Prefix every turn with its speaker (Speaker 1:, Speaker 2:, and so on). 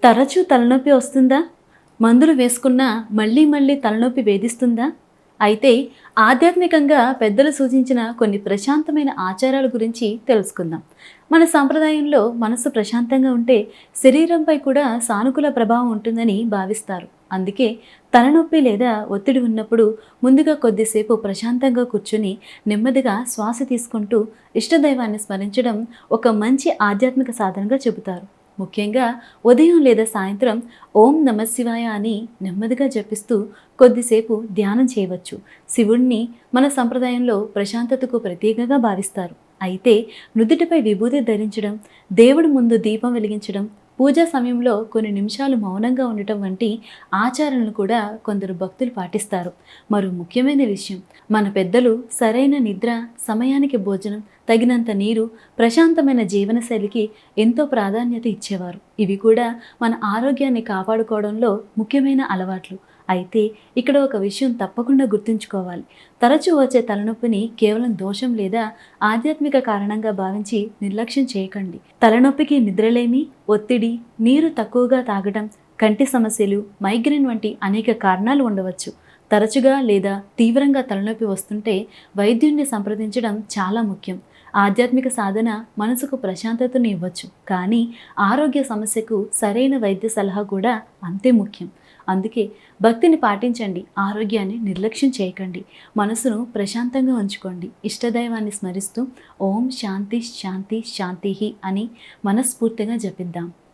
Speaker 1: తరచూ తలనొప్పి వస్తుందా? మందులు వేసుకున్నా మళ్ళీ మళ్ళీ తలనొప్పి వేధిస్తుందా? అయితే ఆధ్యాత్మికంగా పెద్దలు సూచించిన కొన్ని ప్రశాంతమైన ఆచారాల గురించి తెలుసుకుందాం. మన సాంప్రదాయంలో మనసు ప్రశాంతంగా ఉంటే శరీరంపై కూడా సానుకూల ప్రభావం ఉంటుందని భావిస్తారు. అందుకే తలనొప్పి లేదా ఒత్తిడి ఉన్నప్పుడు ముందుగా కొద్దిసేపు ప్రశాంతంగా కూర్చుని నెమ్మదిగా శ్వాస తీసుకుంటూ ఇష్టదైవాన్ని స్మరించడం ఒక మంచి ఆధ్యాత్మిక సాధనగా చెబుతారు. ముఖ్యంగా ఉదయం లేదా సాయంత్రం ఓం నమఃశివాయ అని నెమ్మదిగా జపిస్తూ కొద్దిసేపు ధ్యానం చేయవచ్చు. శివుణ్ణి మన సంప్రదాయంలో ప్రశాంతతకు ప్రతీకగా భావిస్తారు. అయితే నుదుటిపై విభూతి ధరించడం, దేవుడి ముందు దీపం వెలిగించడం, పూజా సమయంలో కొన్ని నిమిషాలు మౌనంగా ఉండటం వంటి ఆచారాలను కూడా కొందరు భక్తులు పాటిస్తారు. మరో ముఖ్యమైన విషయం, మన పెద్దలు సరైన నిద్ర, సమయానికి భోజనం, తగినంత నీరు, ప్రశాంతమైన జీవనశైలికి ఎంతో ప్రాధాన్యత ఇచ్చేవారు. ఇవి కూడా మన ఆరోగ్యాన్ని కాపాడుకోవడంలో ముఖ్యమైన అలవాట్లు. అయితే ఇక్కడ ఒక విషయం తప్పకుండా గుర్తుంచుకోవాలి. తరచూ వచ్చే తలనొప్పిని కేవలం దోషం లేదా ఆధ్యాత్మిక కారణంగా భావించి నిర్లక్ష్యం చేయకండి. తలనొప్పికి నిద్రలేమి, ఒత్తిడి, నీరు తక్కువగా తాగడం, కంటి సమస్యలు, మైగ్రేన్ వంటి అనేక కారణాలు ఉండవచ్చు. తరచుగా లేదా తీవ్రంగా తలనొప్పి వస్తుంటే వైద్యుడిని సంప్రదించడం చాలా ముఖ్యం. ఆధ్యాత్మిక సాధన మనసుకు ప్రశాంతతను ఇవ్వచ్చు, కానీ ఆరోగ్య సమస్యకు సరైన వైద్య సలహా కూడా అంతే ముఖ్యం. అందుకే భక్తిని పాటించండి, ఆరోగ్యాన్ని నిర్లక్ష్యం చేయకండి. మనసును ప్రశాంతంగా ఉంచుకోండి. ఇష్టదైవాన్ని స్మరిస్తూ ఓం శాంతి శాంతి శాంతిహి అని మనస్ఫూర్తిగా జపిద్దాం.